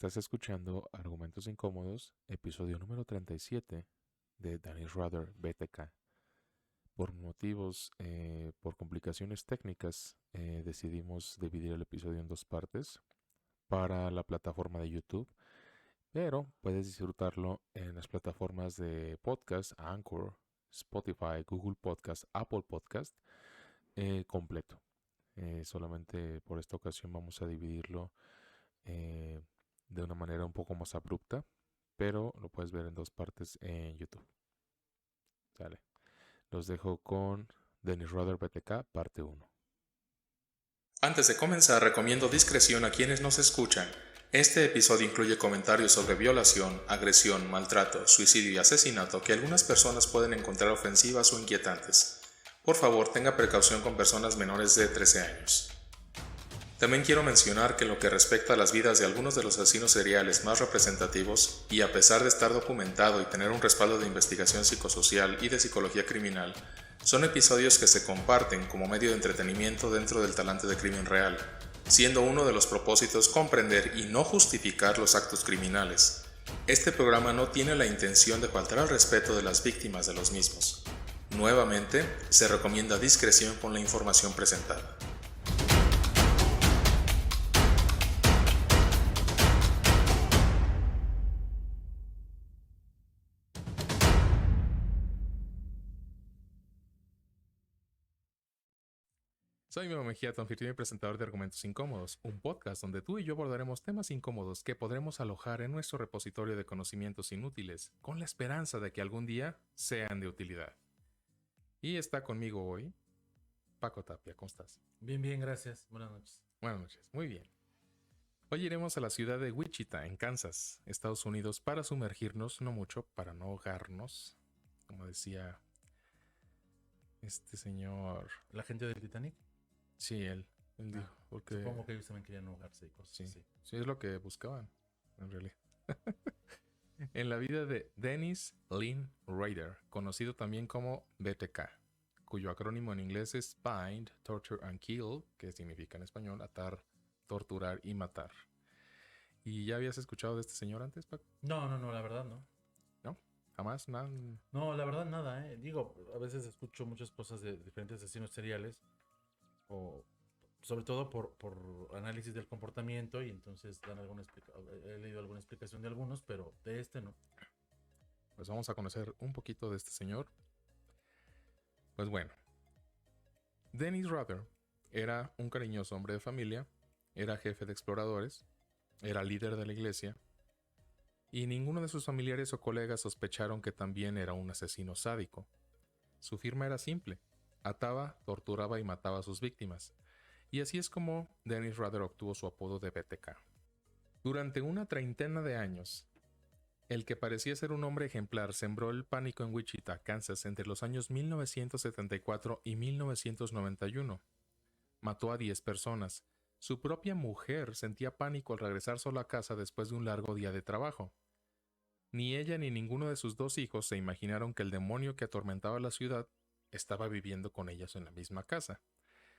Estás escuchando Argumentos Incómodos, episodio número 37 de Dennis Rudder BTK. Por complicaciones técnicas, decidimos dividir el episodio en dos partes para la plataforma de YouTube, pero puedes disfrutarlo en las plataformas de podcast, Anchor, Spotify, Google Podcast, Apple Podcast, completo. Solamente por esta ocasión vamos a dividirlo eh, de una manera un poco más abrupta, pero lo puedes ver en dos partes en YouTube. Sale. Los dejo con Dennis Rudder BTK, parte 1. Antes de comenzar, recomiendo discreción a quienes nos escuchan. Este episodio incluye comentarios sobre violación, agresión, maltrato, suicidio y asesinato que algunas personas pueden encontrar ofensivas o inquietantes. Por favor, tenga precaución con personas menores de 13 años. También quiero mencionar que en lo que respecta a las vidas de algunos de los asesinos seriales más representativos, y a pesar de estar documentado y tener un respaldo de investigación psicosocial y de psicología criminal, son episodios que se comparten como medio de entretenimiento dentro del talante de crimen real, siendo uno de los propósitos comprender y no justificar los actos criminales. Este programa no tiene la intención de faltar al respeto de las víctimas de los mismos. Nuevamente, se recomienda discreción con la información presentada. Soy Memo Mejía, tu anfitrión y presentador de Argumentos Incómodos, un podcast donde tú y yo abordaremos temas incómodos que podremos alojar en nuestro repositorio de conocimientos inútiles, con la esperanza de que algún día sean de utilidad. Y está conmigo hoy Paco Tapia. ¿Cómo estás? Bien, gracias. Buenas noches. Buenas noches, muy bien. Hoy iremos a la ciudad de Wichita, en Kansas, Estados Unidos, para sumergirnos, no mucho, para no ahogarnos, como decía este señor. ¿La gente del Titanic? Sí, él dijo, porque Supongo que ellos también querían ahogarse y cosas sí, así. sí es lo que buscaban, en realidad. En la vida de Dennis Lynn Rader, conocido también como BTK, cuyo acrónimo en inglés es Bind, Torture and Kill, que significa en español atar, torturar y matar. ¿Y ya habías escuchado de este señor antes, Paco? No, la verdad no. ¿No? ¿Jamás? ¿Nada? No, la verdad nada, Digo, a veces escucho muchas cosas de diferentes asesinos seriales, o sobre todo por análisis del comportamiento, y entonces dan alguna he leído alguna explicación de algunos, pero de este no. Pues vamos a conocer un poquito de este señor. Pues bueno, Dennis Rudder era un cariñoso hombre de familia, era jefe de exploradores, era líder de la iglesia, y ninguno de sus familiares o colegas sospecharon que también era un asesino sádico. Su firma era simple: ataba, torturaba y mataba a sus víctimas. Y así es como Dennis Rudder obtuvo su apodo de BTK. Durante una treintena de años, el que parecía ser un hombre ejemplar sembró el pánico en Wichita, Kansas, entre los años 1974 y 1991. Mató a 10 personas. Su propia mujer sentía pánico al regresar sola a casa después de un largo día de trabajo. Ni ella ni ninguno de sus dos hijos se imaginaron que el demonio que atormentaba la ciudad estaba viviendo con ellas en la misma casa.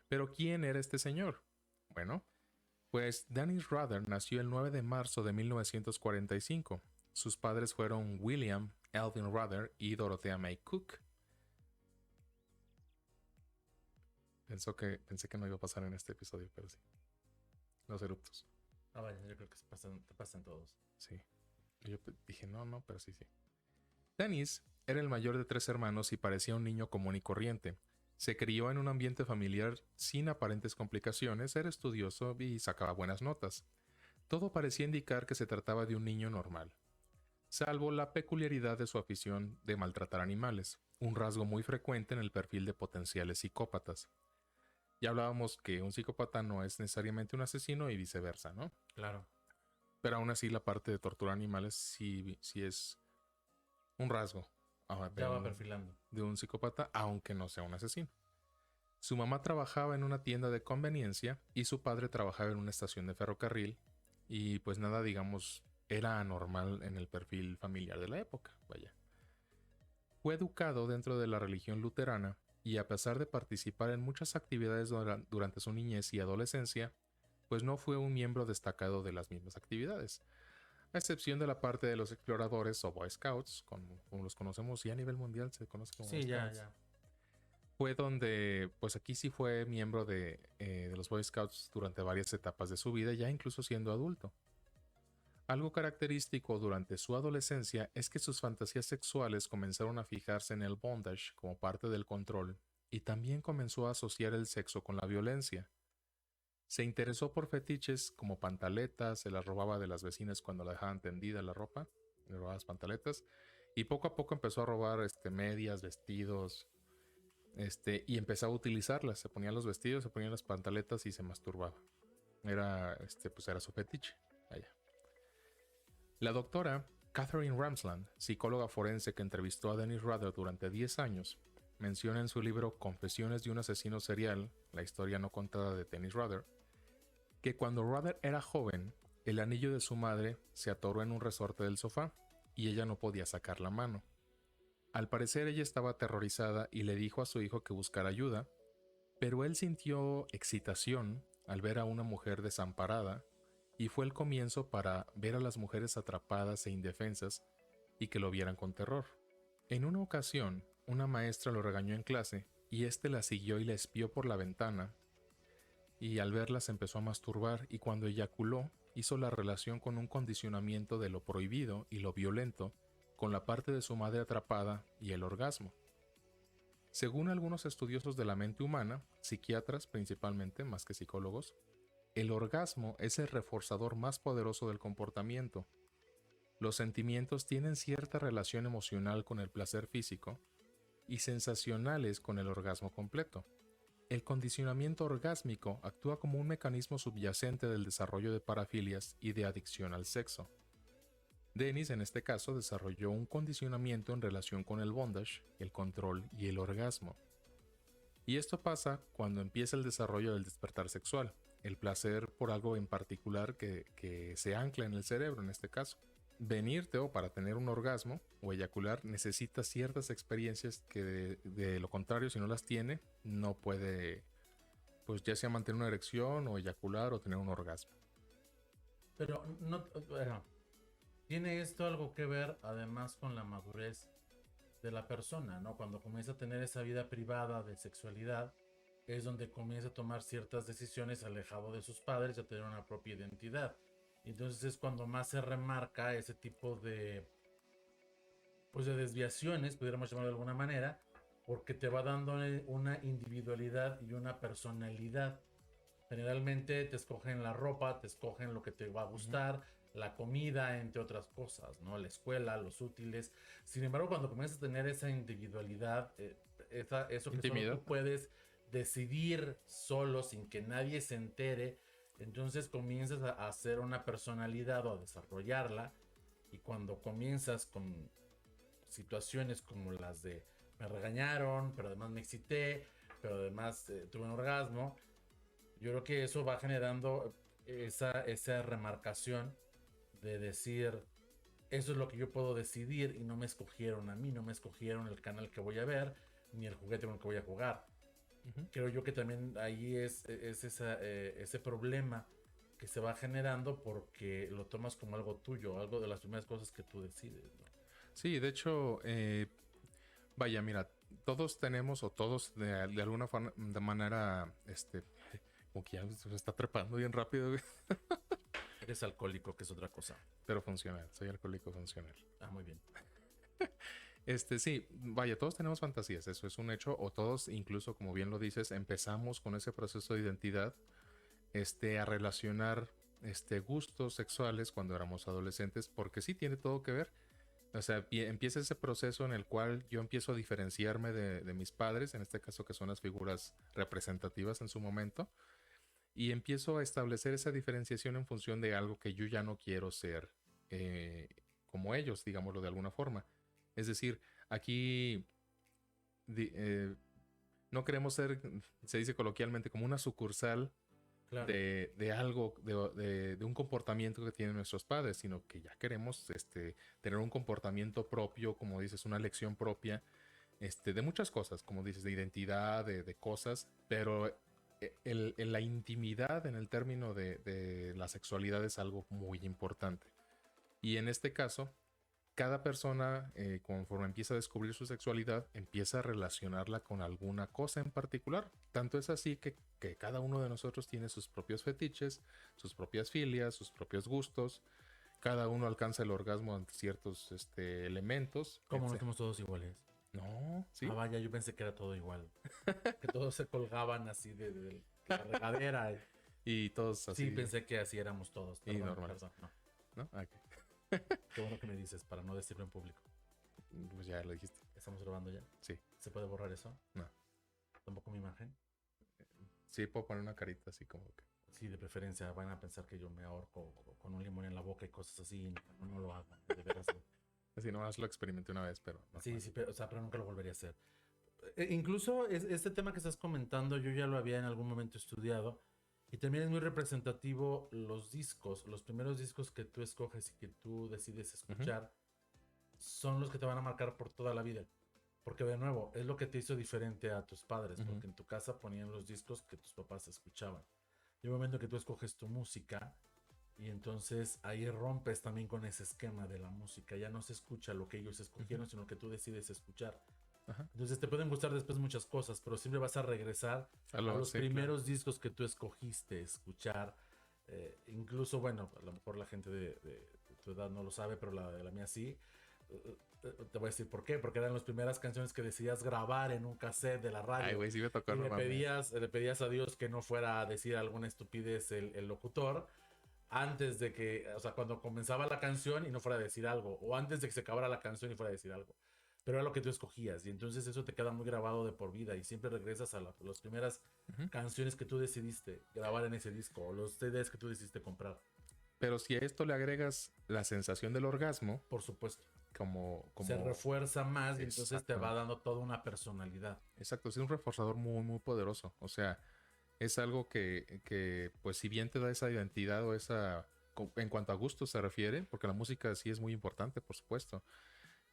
Pero ¿quién era este señor? Bueno, pues Dennis Rudder nació el 9 de marzo de 1945. Sus padres fueron William Elvin Rudder y Dorothea May Cook. Pensé que no iba a pasar en este episodio, pero sí. Los eruptos. Ah, vaya, yo creo que te pasan todos. Sí. Yo dije, no, pero sí. Dennis era el mayor de 3 hermanos y parecía un niño común y corriente. Se crió en un ambiente familiar sin aparentes complicaciones, era estudioso y sacaba buenas notas. Todo parecía indicar que se trataba de un niño normal, salvo la peculiaridad de su afición de maltratar animales, un rasgo muy frecuente en el perfil de potenciales psicópatas. Ya hablábamos que un psicópata no es necesariamente un asesino y viceversa, ¿no? Claro. Pero aún así la parte de torturar animales sí es un rasgo Ya va perfilando. de un psicópata, aunque no sea un asesino. Su mamá trabajaba en una tienda de conveniencia y su padre trabajaba en una estación de ferrocarril, y pues nada, digamos, era anormal en el perfil familiar de la época, vaya. Fue educado dentro de la religión luterana y, a pesar de participar en muchas actividades durante su niñez y adolescencia, pues no fue un miembro destacado de las mismas actividades. a excepción de la parte de los exploradores o Boy Scouts, como los conocemos y a nivel mundial se conoce como Boy Sí, ya, Scouts. ya. Fue donde, pues aquí sí fue miembro de los Boy Scouts durante varias etapas de su vida, ya incluso siendo adulto. Algo característico durante su adolescencia es que sus fantasías sexuales comenzaron a fijarse en el bondage como parte del control y también comenzó a asociar el sexo con la violencia. Se interesó por fetiches como pantaletas, se las robaba de las vecinas cuando la dejaban tendida la ropa, le robaba las pantaletas, y poco a poco empezó a robar medias, vestidos, y empezaba a utilizarlas. Se ponía los vestidos, se ponía las pantaletas y se masturbaba. Pues era su fetiche. Allá. La doctora Catherine Ramsland, psicóloga forense que entrevistó a Dennis Rader durante 10 años, menciona en su libro Confesiones de un asesino serial, la historia no contada de Dennis Rader, que cuando Rader era joven, el anillo de su madre se atoró en un resorte del sofá y ella no podía sacar la mano. Al parecer ella estaba aterrorizada y le dijo a su hijo que buscara ayuda, pero él sintió excitación al ver a una mujer desamparada y fue el comienzo para ver a las mujeres atrapadas e indefensas y que lo vieran con terror. En una ocasión, una maestra lo regañó en clase y éste la siguió y la espió por la ventana y al verla se empezó a masturbar y cuando eyaculó hizo la relación con un condicionamiento de lo prohibido y lo violento con la parte de su madre atrapada y el orgasmo. Según algunos estudiosos de la mente humana, psiquiatras principalmente, más que psicólogos, el orgasmo es el reforzador más poderoso del comportamiento. Los sentimientos tienen cierta relación emocional con el placer físico y sensacionales con el orgasmo completo. El condicionamiento orgásmico actúa como un mecanismo subyacente del desarrollo de parafilias y de adicción al sexo. Dennis en este caso desarrolló un condicionamiento en relación con el bondage, el control y el orgasmo. Y esto pasa cuando empieza el desarrollo del despertar sexual, el placer por algo en particular que se ancla en el cerebro en este caso. Venirte o para tener un orgasmo o eyacular necesita ciertas experiencias que de lo contrario si no las tiene no puede, pues ya sea mantener una erección o eyacular o tener un orgasmo. Pero no, bueno, tiene esto algo que ver además con la madurez de la persona, ¿no? Cuando comienza a tener esa vida privada de sexualidad, es donde comienza a tomar ciertas decisiones alejado de sus padres y a tener una propia identidad. Y entonces es cuando más se remarca ese tipo de, pues de desviaciones, pudiéramos llamarlo de alguna manera, porque te va dando una individualidad y una personalidad. Generalmente te escogen la ropa, te escogen lo que te va a gustar, la comida, entre otras cosas, ¿no? La escuela, los útiles. Sin embargo, cuando comienzas a tener esa individualidad, eso que solo Intimidad. tú puedes decidir solo sin que nadie se entere, entonces comienzas a hacer una personalidad o a desarrollarla. Y cuando comienzas con situaciones como las de me regañaron, pero además me excité, pero además tuve un orgasmo, yo creo que eso va generando esa remarcación de decir, eso es lo que yo puedo decidir y no me escogieron a mí, no me escogieron el canal que voy a ver, ni el juguete con el que voy a jugar. Creo yo que también ahí es ese problema que se va generando porque lo tomas como algo tuyo, algo de las primeras cosas que tú decides, ¿no? Sí, de hecho, vaya, mira, todos tenemos o todos de alguna de manera, como que ya se está trepando bien rápido, güey. Eres alcohólico, que es otra cosa. Pero funcional, soy alcohólico funcional. Ah, muy bien. Sí, vaya, todos tenemos fantasías, eso es un hecho, o todos, incluso como bien lo dices, empezamos con ese proceso de identidad, a relacionar, gustos sexuales cuando éramos adolescentes, porque sí tiene todo que ver. O sea, empieza ese proceso en el cual yo empiezo a diferenciarme de mis padres, en este caso que son las figuras representativas en su momento, y empiezo a establecer esa diferenciación en función de algo que yo ya no quiero ser como ellos, digámoslo de alguna forma. Es decir, aquí no queremos ser, se dice coloquialmente, como una sucursal Claro. de algo, de un comportamiento que tienen nuestros padres, sino que ya queremos tener un comportamiento propio, como dices, una elección propia, de muchas cosas, como dices, de identidad, de cosas, pero la intimidad en el término de la sexualidad es algo muy importante. Y en este caso, cada persona, conforme empieza a descubrir su sexualidad, empieza a relacionarla con alguna cosa en particular. Tanto es así que cada uno de nosotros tiene sus propios fetiches, sus propias filias, sus propios gustos. Cada uno alcanza el orgasmo ante ciertos elementos. ¿Cómo no somos todos iguales? No, sí. Ah, vaya, yo pensé que era todo igual. Que todos se colgaban así de la regadera. Y todos así. Sí, pensé que así éramos todos. Y Perdón, normal. perdón, no. ¿No? Ok. Qué bueno que me dices para no decirlo en público. Pues ya lo dijiste. ¿Estamos grabando ya? Sí. ¿Se puede borrar eso? No. ¿Tampoco mi imagen? Sí, puedo poner una carita así como que. Sí, de preferencia. Van a pensar que yo me ahorco con un limón en la boca y cosas así. No lo hagan. De veras. Así nomás lo experimenté una vez, pero. Sí, pero, pero nunca lo volvería a hacer. Incluso este tema que estás comentando, yo ya lo había en algún momento estudiado. Y también es muy representativo los discos. Los primeros discos que tú escoges y que tú decides escuchar son los que te van a marcar por toda la vida. Porque de nuevo, es lo que te hizo diferente a tus padres. Porque en tu casa ponían los discos que tus papás escuchaban. Y un momento que tú escoges tu música, y entonces ahí rompes también con ese esquema de la música. Ya no se escucha lo que ellos escogieron, sino que tú decides escuchar. Entonces te pueden gustar después muchas cosas, pero siempre vas a regresar a los primeros discos que tú escogiste escuchar. Incluso, bueno, a lo mejor la gente de tu edad no lo sabe, pero de la mía sí. Te voy a decir por qué. Porque eran las primeras canciones que decidías grabar en un cassette de la radio. Ay, güey, sí me tocó. Y le pedías a Dios que no fuera a decir alguna estupidez el locutor. Antes de que, o sea, cuando comenzaba la canción y no fuera a decir algo. O antes de que se acabara la canción y fuera a decir algo. Pero era lo que tú escogías. Y entonces eso te queda muy grabado de por vida. Y siempre regresas a las primeras canciones que tú decidiste grabar en ese disco. O los CDs que tú decidiste comprar. Pero si a esto le agregas la sensación del orgasmo. Por supuesto. Como se refuerza más y entonces te va dando toda una personalidad. Exacto, es un reforzador muy, muy poderoso. O sea, es algo que pues si bien te da esa identidad o esa... En cuanto a gusto se refiere, porque la música sí es muy importante, por supuesto.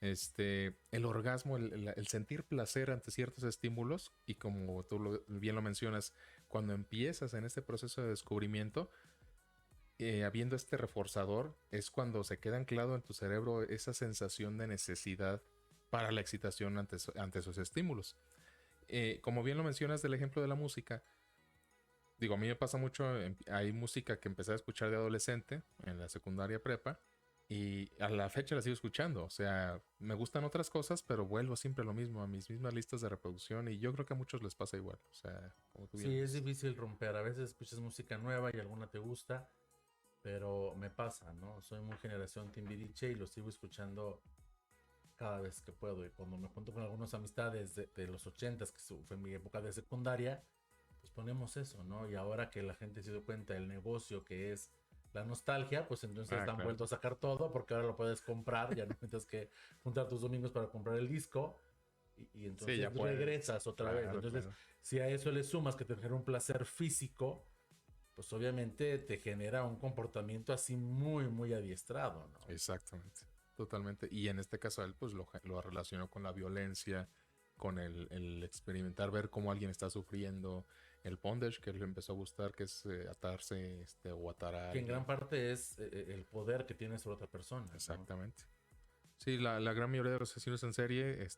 El orgasmo, el sentir placer ante ciertos estímulos, y como tú bien lo mencionas, cuando empiezas en este proceso de descubrimiento, habiendo este reforzador, es cuando se queda anclado en tu cerebro esa sensación de necesidad para la excitación ante esos estímulos. Como bien lo mencionas del ejemplo de la música, digo, a mí me pasa mucho, hay música que empecé a escuchar de adolescente, en la secundaria prepa, y a la fecha la sigo escuchando. O sea, me gustan otras cosas, pero vuelvo siempre a lo mismo, a mis mismas listas de reproducción, y yo creo que a muchos les pasa igual. O sea, como tú sí, es difícil romper. A veces escuchas música nueva y alguna te gusta, pero me pasa, ¿no? Soy muy generación Timbiriche y lo sigo escuchando cada vez que puedo. Y cuando me junto con algunas amistades de los 80s, que fue mi época de secundaria, pues ponemos eso, ¿no? Y ahora que la gente se dio cuenta del negocio que es la nostalgia, pues entonces han vuelto a sacar todo, porque ahora lo puedes comprar, ya no tienes que juntar tus domingos para comprar el disco, y entonces sí, ya regresas otra vez. Entonces, si a eso le sumas que te genera un placer físico, pues obviamente te genera un comportamiento así muy, muy adiestrado, ¿no? Exactamente, totalmente. Y en este caso él pues lo relacionó con la violencia, con el experimentar, ver cómo alguien está sufriendo, el bondage que le empezó a gustar, que es atarse o atar a alguien. Que en gran parte es el poder que tiene sobre otra persona. Exactamente. ¿No? Sí, la gran mayoría de los asesinos en serie,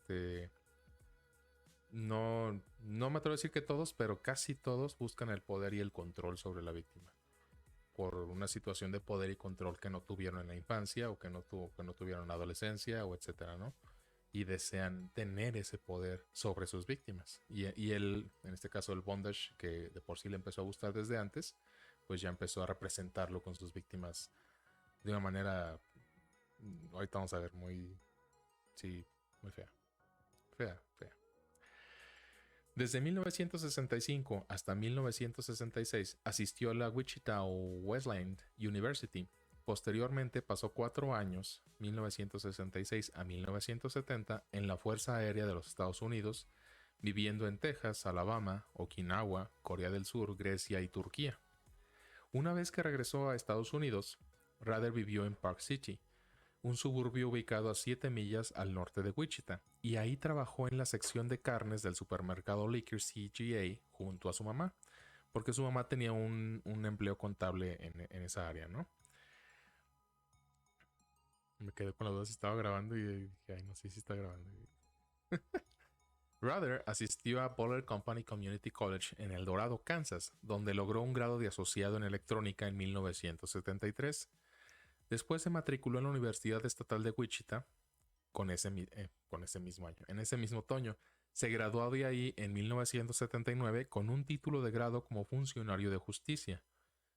no me atrevo a decir que todos, pero casi todos buscan el poder y el control sobre la víctima. Por una situación de poder y control que no tuvieron en la infancia o que no tuvieron en la adolescencia o etcétera, ¿no? Y desean tener ese poder sobre sus víctimas. Y él, en este caso el bondage, que de por sí le empezó a gustar desde antes, pues ya empezó a representarlo con sus víctimas de una manera, ahorita vamos a ver, muy fea. Fea. Desde 1965 hasta 1966 asistió a la Wichita Wesleyan University. Posteriormente pasó 4 años, 1966 a 1970, en la Fuerza Aérea de los Estados Unidos, viviendo en Texas, Alabama, Okinawa, Corea del Sur, Grecia y Turquía. Una vez que regresó a Estados Unidos, Rader vivió en Park City, un suburbio ubicado a 7 millas al norte de Wichita, y ahí trabajó en la sección de carnes del supermercado Liquor CGA junto a su mamá, porque su mamá tenía un empleo contable en esa área, ¿no? me quedé con la duda si estaba grabando y dije, ay, no sé si está grabando. Ruther asistió a Boller Company Community College en El Dorado, Kansas, donde logró un grado de asociado en electrónica en 1973. Después se matriculó en la Universidad Estatal de Wichita con ese mismo año. En ese mismo otoño, se graduó de ahí en 1979 con un título de grado como funcionario de justicia.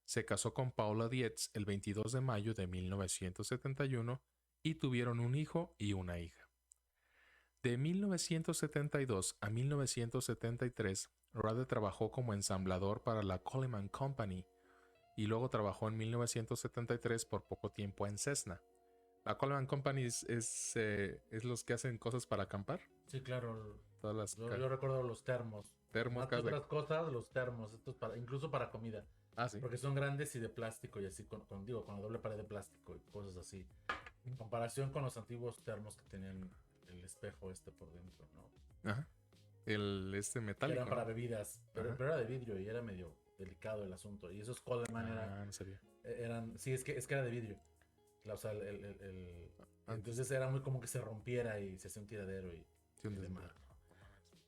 Se casó con Paula Dietz el 22 de mayo de 1971 y tuvieron un hijo y una hija. De 1972 a 1973, Ruther trabajó como ensamblador para la Coleman Company y luego trabajó en 1973 por poco tiempo en Cessna. La Coleman Company es los que hacen cosas para acampar. Sí, claro. Todas las Yo recuerdo los termos. termos, Más que otras cosas, los termos. Estos incluso para comida. Ah, sí. Porque son grandes y de plástico y así, con la doble pared de plástico y cosas así. En comparación con los antiguos termos que tenían el espejo por dentro, ¿no? Ajá. El metálico. Era para ¿no? bebidas, pero era de vidrio y era medio delicado el asunto. Y esos Coleman no sabía. eran, sí, es que era de vidrio. O sea, entonces era muy como que se rompiera y se hacía un tiradero y demás.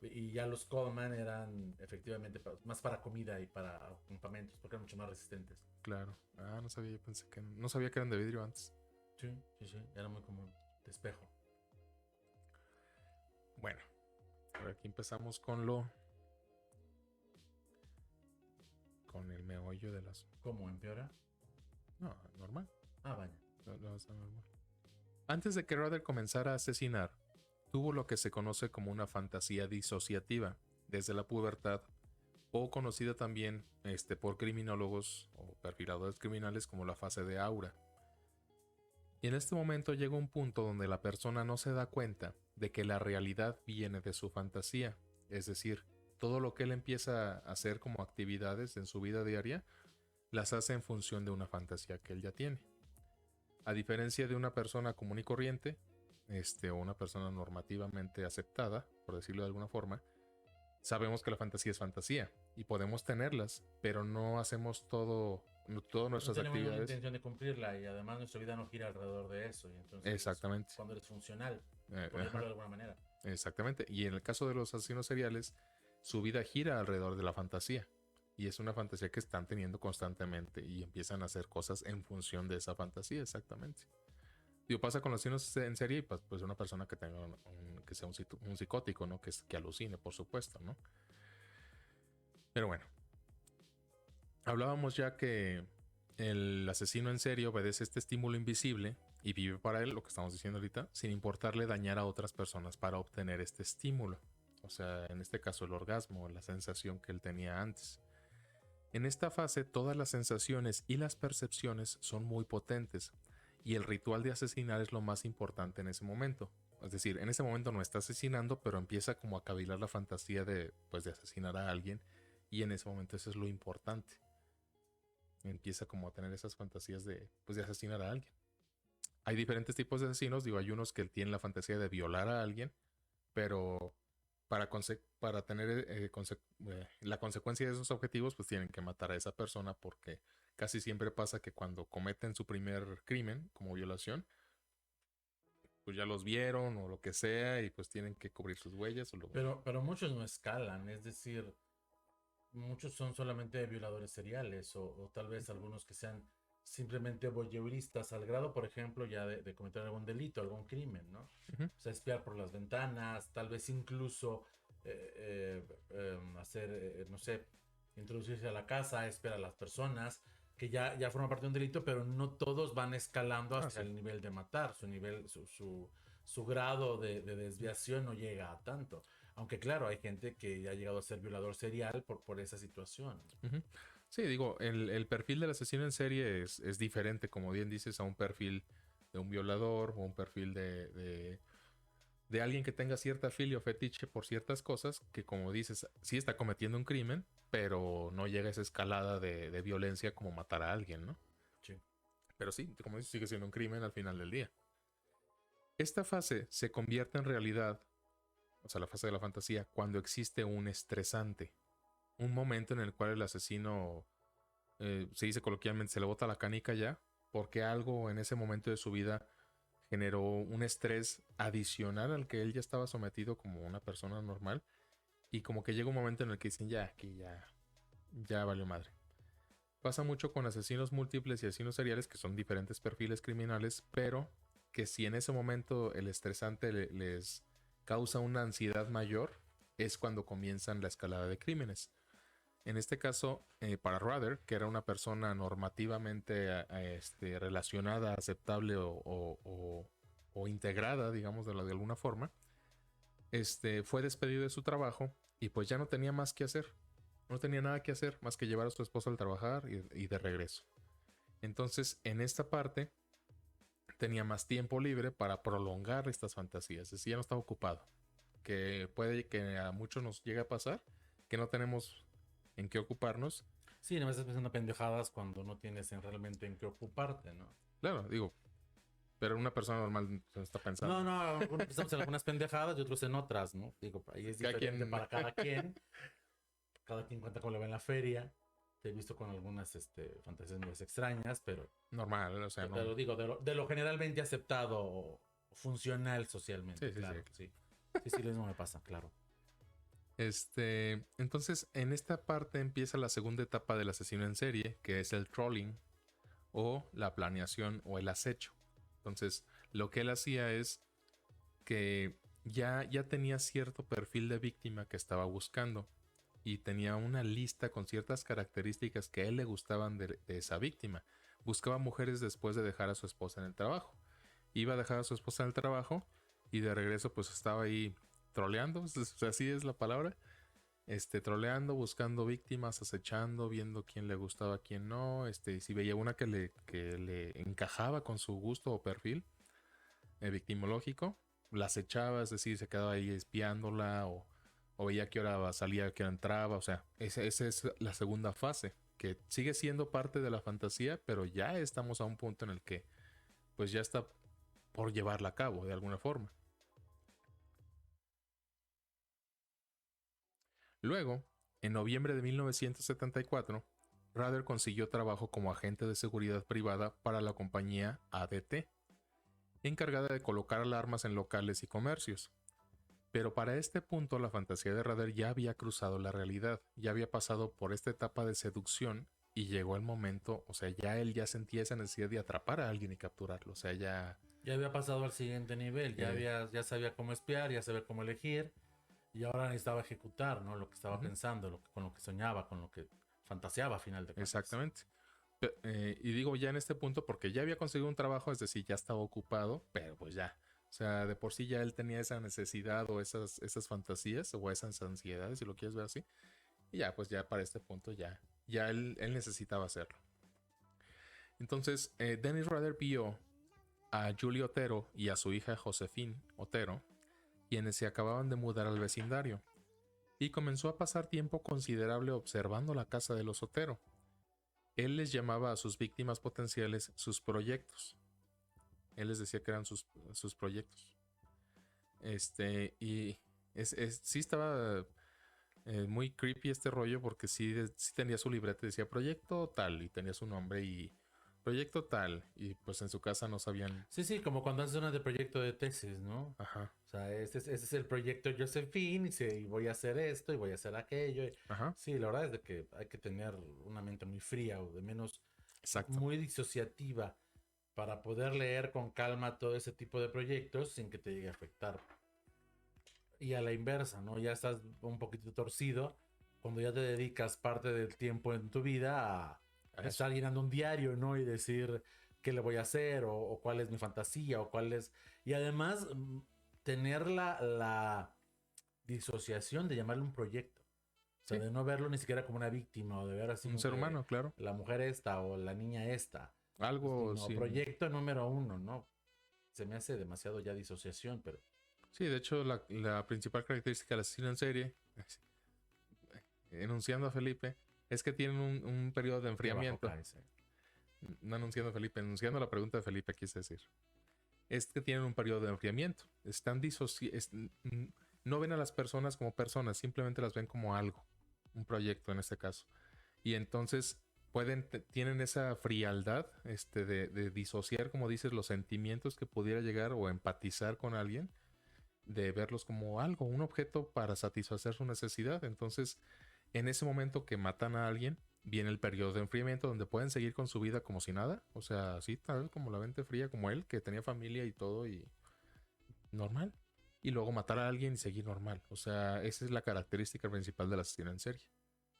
Y ya los Coleman eran efectivamente más para comida y para campamentos, porque eran mucho más resistentes. Claro. No sabía, yo pensé que no sabía que eran de vidrio antes. Sí, era muy común, de espejo. Bueno, ahora aquí empezamos con el meollo de las... ¿Cómo empeora? No, normal. Vaya. No, está normal. Antes de que Ruther comenzara a asesinar, tuvo lo que se conoce como una fantasía disociativa desde la pubertad, o conocida también por criminólogos o perfiladores criminales como la fase de aura. Y en este momento llega un punto donde la persona no se da cuenta de que la realidad viene de su fantasía, es decir, todo lo que él empieza a hacer como actividades en su vida diaria, las hace en función de una fantasía que él ya tiene. A diferencia de una persona común y corriente, o una persona normativamente aceptada, por decirlo de alguna forma, sabemos que la fantasía es fantasía y podemos tenerlas, pero no hacemos todas nuestras no tenemos actividades. La intención de cumplirla y además nuestra vida no gira alrededor de eso. Y entonces exactamente. Cuando eres funcional, por decirlo de alguna manera. Exactamente. Y en el caso de los asesinos seriales, su vida gira alrededor de la fantasía. Y es una fantasía que están teniendo constantemente y empiezan a hacer cosas en función de esa fantasía, exactamente. Pasa con los asesinos en serie, pues una persona que tenga que sea un psicótico, ¿no? Que alucine, por supuesto, ¿no? Pero bueno. Hablábamos ya que el asesino en serie obedece este estímulo invisible y vive para él, lo que estamos diciendo ahorita, sin importarle dañar a otras personas para obtener este estímulo. O sea, en este caso el orgasmo, la sensación que él tenía antes. En esta fase, todas las sensaciones y las percepciones son muy potentes, y el ritual de asesinar es lo más importante en ese momento. Es decir, en ese momento no está asesinando, pero empieza como a cavilar la fantasía de asesinar a alguien, y en ese momento eso es lo importante. Empieza como a tener esas fantasías de asesinar a alguien. Hay diferentes tipos de asesinos, hay unos que tienen la fantasía de violar a alguien, pero para tener la consecuencia de esos objetivos, pues tienen que matar a esa persona, porque casi siempre pasa que cuando cometen su primer crimen, como violación, pues ya los vieron o lo que sea y pues tienen que cubrir sus huellas. Pero muchos no escalan, es decir, muchos son solamente violadores seriales o tal vez algunos que sean simplemente voyeuristas al grado, por ejemplo, ya de cometer algún delito, algún crimen, ¿no? Uh-huh. O sea, espiar por las ventanas, tal vez incluso hacer, no sé, introducirse a la casa, espiar a las personas, que ya forma parte de un delito, pero no todos van escalando hasta el nivel de matar, su grado de desviación no llega a tanto. Aunque claro, hay gente que ya ha llegado a ser violador serial por esa situación. Uh-huh. Sí, el perfil del asesino en serie es diferente, como bien dices, a un perfil de un violador o un perfil de alguien que tenga cierta filia o fetiche por ciertas cosas, que como dices, sí está cometiendo un crimen, pero no llega a esa escalada de violencia como matar a alguien, ¿no? Sí. Pero sí, como dices, sigue siendo un crimen al final del día. Esta fase se convierte en realidad, o sea, la fase de la fantasía, cuando existe un estresante. Un momento en el cual el asesino, se dice coloquialmente, se le bota la canica ya, porque algo en ese momento de su vida generó un estrés adicional al que él ya estaba sometido como una persona normal. Y como que llega un momento en el que dicen, ya, aquí ya valió madre. Pasa mucho con asesinos múltiples y asesinos seriales, que son diferentes perfiles criminales, pero que si en ese momento el estresante les causa una ansiedad mayor, es cuando comienzan la escalada de crímenes. En este caso, para Rather, que era una persona normativamente relacionada, aceptable o integrada, digamos, de alguna forma, fue despedido de su trabajo y pues ya no tenía más que hacer. No tenía nada que hacer más que llevar a su esposa al trabajar y de regreso. Entonces, en esta parte, tenía más tiempo libre para prolongar estas fantasías. Es decir, ya no estaba ocupado. Que puede que a muchos nos llegue a pasar, que no tenemos en qué ocuparnos. Sí, no me estás pensando pendejadas cuando no tienes realmente en qué ocuparte, ¿no? Claro, digo, pero una persona normal está pensando. No, algunos pensamos en algunas pendejadas y otros en otras, ¿no? Digo, ahí es diferente para cada quien. Cada quien cuenta cómo le va en la feria. Te he visto con algunas fantasías muy extrañas, pero... Normal, o sea, pero no. digo, de lo generalmente aceptado, funcional socialmente, Sí, claro, sí. Sí, lo mismo me pasa, claro. Entonces, en esta parte empieza la segunda etapa del asesino en serie, que es el trolling, o la planeación o el acecho. Entonces, lo que él hacía es que ya tenía cierto perfil de víctima que estaba buscando y tenía una lista con ciertas características que a él le gustaban de esa víctima. Buscaba mujeres después de dejar a su esposa en el trabajo. Iba a dejar a su esposa en el trabajo y de regreso pues estaba ahí troleando, así es la palabra. Troleando, buscando víctimas, acechando, viendo quién le gustaba, quién no. Si veía una que le encajaba con su gusto o perfil victimológico, la acechaba, es decir, se quedaba ahí espiándola o veía qué hora salía, qué hora entraba. O sea, esa es la segunda fase, que sigue siendo parte de la fantasía, pero ya estamos a un punto en el que pues ya está por llevarla a cabo de alguna forma. Luego, en noviembre de 1974, Rather consiguió trabajo como agente de seguridad privada para la compañía ADT, encargada de colocar alarmas en locales y comercios. Pero para este punto la fantasía de Rather ya había cruzado la realidad, ya había pasado por esta etapa de seducción y llegó el momento, o sea, ya él ya sentía esa necesidad de atrapar a alguien y capturarlo, o sea, ya... Ya había pasado al siguiente nivel, ya sabía cómo espiar, ya sabía cómo elegir. Y ahora necesitaba ejecutar, ¿no? Lo que estaba pensando, con lo que soñaba, con lo que fantaseaba a final de cuentas. Exactamente. Y digo ya en este punto porque ya había conseguido un trabajo, es decir, ya estaba ocupado, pero pues ya. O sea, de por sí ya él tenía esa necesidad o esas fantasías o esas ansiedades, si lo quieres ver así. Y ya, pues ya para este punto ya él necesitaba hacerlo. Entonces, Dennis Rader vio a Julie Otero y a su hija Josephine Otero, quienes se acababan de mudar al vecindario, y comenzó a pasar tiempo considerable observando la casa de los Otero. Él les llamaba a sus víctimas potenciales sus proyectos. Él les decía que eran sus proyectos. Y sí estaba muy creepy este rollo porque sí tenía su libreta y decía proyecto tal y tenía su nombre y proyecto tal y pues en su casa no sabían. Sí, como cuando haces una de proyecto de tesis, ¿no? Ajá. O sea, ese es el proyecto Josephine y voy a hacer esto y voy a hacer aquello. Ajá. Sí, la verdad es de que hay que tener una mente muy fría o de menos Exacto. muy disociativa para poder leer con calma todo ese tipo de proyectos sin que te llegue a afectar. Y a la inversa, ¿no? Ya estás un poquito torcido cuando ya te dedicas parte del tiempo en tu vida a estar llenando un diario, ¿no? Y decir qué le voy a hacer o cuál es mi fantasía o cuál es... Y además tener la disociación de llamarle un proyecto. O sea, de no verlo ni siquiera como una víctima o de ver así un como ser humano, claro. La mujer esta o la niña esta. Algo sino proyecto número 1, ¿no? Se me hace demasiado ya disociación, pero... Sí, de hecho la principal característica del asesino en serie, enunciando a Felipe, es que tienen un periodo de enfriamiento. No enunciando a Felipe, enunciando la pregunta de Felipe, quise decir. Es que tienen un periodo de enfriamiento. Están no ven a las personas como personas, simplemente las ven como algo. Un proyecto en este caso. Y entonces, tienen esa frialdad de disociar, como dices, los sentimientos que pudiera llegar o empatizar con alguien, de verlos como algo, un objeto para satisfacer su necesidad. Entonces, en ese momento que matan a alguien, viene el periodo de enfriamiento donde pueden seguir con su vida como si nada. O sea, así tal vez como la mente fría, como él, que tenía familia y todo y normal. Y luego matar a alguien y seguir normal. O sea, esa es la característica principal del asesino en serie.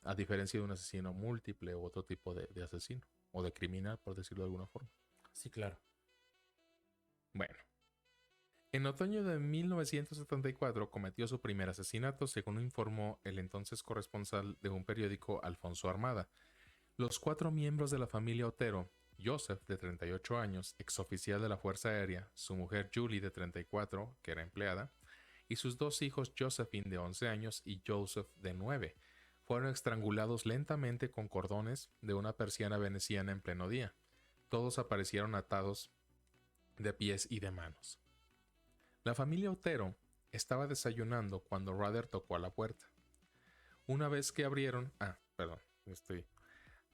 A diferencia de un asesino múltiple u otro tipo de asesino. O de criminal, por decirlo de alguna forma. Sí, claro. Bueno. En otoño de 1974 cometió su primer asesinato, según informó el entonces corresponsal de un periódico, Alfonso Armada. Los 4 miembros de la familia Otero, Joseph, de 38 años, exoficial de la Fuerza Aérea, su mujer Julie, de 34, que era empleada, y sus 2 hijos, Josephine, de 11 años, y Joseph, de 9, fueron estrangulados lentamente con cordones de una persiana veneciana en pleno día. Todos aparecieron atados de pies y de manos. La familia Otero estaba desayunando cuando Ruther tocó a la puerta. Una vez que abrieron...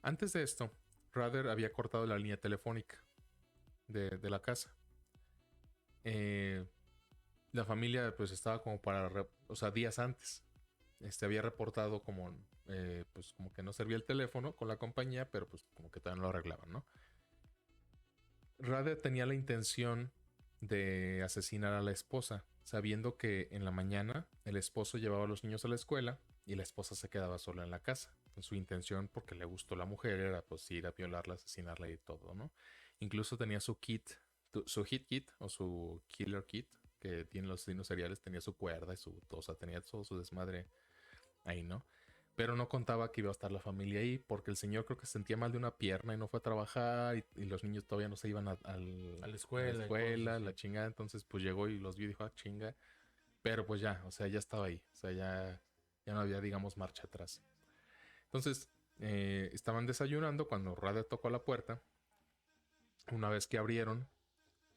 Antes de esto, Ruther había cortado la línea telefónica de la casa. La familia pues estaba como días antes. Había reportado como que no servía el teléfono con la compañía, pero pues como que todavía no lo arreglaban, ¿no? Ruther tenía la intención de asesinar a la esposa, sabiendo que en la mañana el esposo llevaba a los niños a la escuela y la esposa se quedaba sola en la casa. Su intención, porque le gustó la mujer, era pues ir a violarla, asesinarla y todo, ¿no? Incluso tenía su hit kit o su killer kit que tienen los asesinos seriales, tenía su cuerda y tenía todo su desmadre ahí, ¿no? Pero no contaba que iba a estar la familia ahí, porque el señor creo que se sentía mal de una pierna y no fue a trabajar, y los niños todavía no se iban a la escuela, la chingada. Entonces pues llegó y los vio y dijo, ah, chinga. Pero pues ya, o sea, ya estaba ahí. O sea, ya no había, digamos, marcha atrás. Entonces, estaban desayunando cuando Ruther tocó a la puerta. Una vez que abrieron,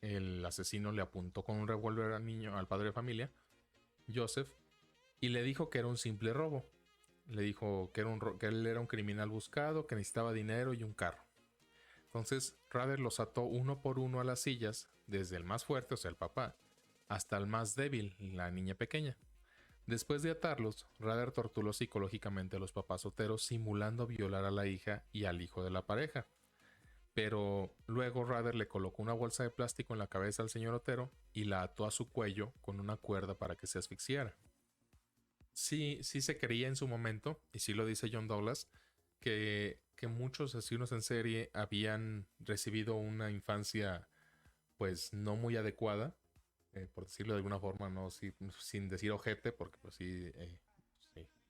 el asesino le apuntó con un revólver al padre de familia, Joseph, y le dijo que era un simple robo. Le dijo que él era un criminal buscado, que necesitaba dinero y un carro. Entonces, Ruther los ató uno por uno a las sillas, desde el más fuerte, o sea, el papá, hasta el más débil, la niña pequeña. Después de atarlos, Ruther torturó psicológicamente a los papás solteros, simulando violar a la hija y al hijo de la pareja. Pero luego Ruther le colocó una bolsa de plástico en la cabeza al señor Otero y la ató a su cuello con una cuerda para que se asfixiara. Sí se creía en su momento, y sí lo dice John Douglas, que muchos asesinos en serie habían recibido una infancia pues no muy adecuada, por decirlo de alguna forma, no sin decir ojete, porque pues sí,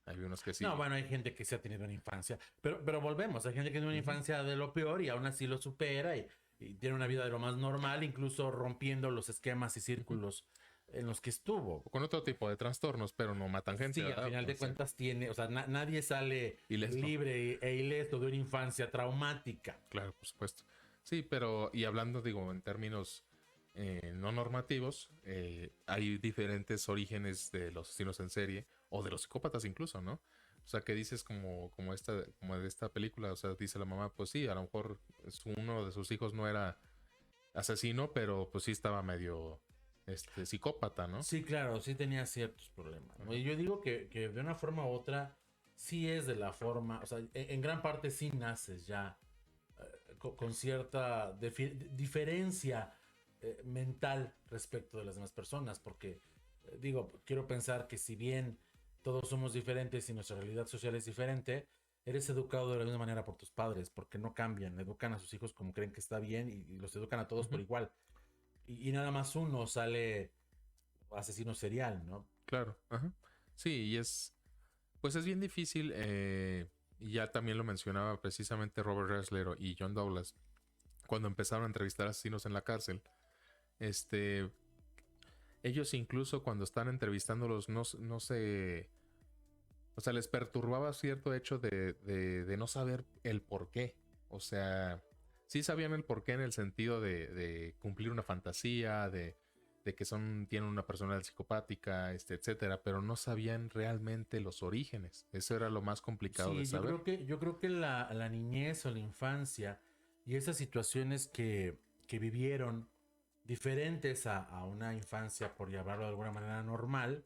hay unos que sí. No, bueno, hay gente que sí ha tenido una infancia, pero volvemos, hay gente que tiene una infancia de lo peor y aún así lo supera y tiene una vida de lo más normal, incluso rompiendo los esquemas y círculos en los que estuvo. Con otro tipo de trastornos, pero no matan gente. Sí, al final de cuentas tiene, o sea, nadie sale libre e ileso de una infancia traumática. Claro, por supuesto. Sí, pero y hablando, digo, en términos no normativos, hay diferentes orígenes de los asesinos en serie o de los psicópatas incluso, ¿no? O sea, que dices como de esta película, o sea, dice la mamá, pues sí, a lo mejor uno de sus hijos no era asesino, pero pues sí estaba medio psicópata, ¿no? Sí, claro, sí tenía ciertos problemas, ¿no? Y yo digo que de una forma u otra sí es de la forma, o sea, en gran parte sí naces ya con cierta diferencia mental respecto de las demás personas, porque quiero pensar que si bien todos somos diferentes y nuestra realidad social es diferente, eres educado de la misma manera por tus padres, porque no cambian, educan a sus hijos como creen que está bien y los educan a todos por igual. Y nada más uno sale asesino serial, ¿no? Claro, ajá. Sí, y pues es bien difícil, y ya también lo mencionaba precisamente Robert Ressler y John Douglas, cuando empezaron a entrevistar asesinos en la cárcel. Ellos incluso cuando están entrevistándolos no se... O sea, les perturbaba cierto hecho de no saber el por qué. O sea, sí sabían el por qué en el sentido de cumplir una fantasía, de de que tienen una personalidad psicopática, etcétera, pero no sabían realmente los orígenes. Eso era lo más complicado de Sí, saber. yo creo que la niñez o la infancia y esas situaciones que vivieron diferentes a una infancia, por llamarlo de alguna manera normal,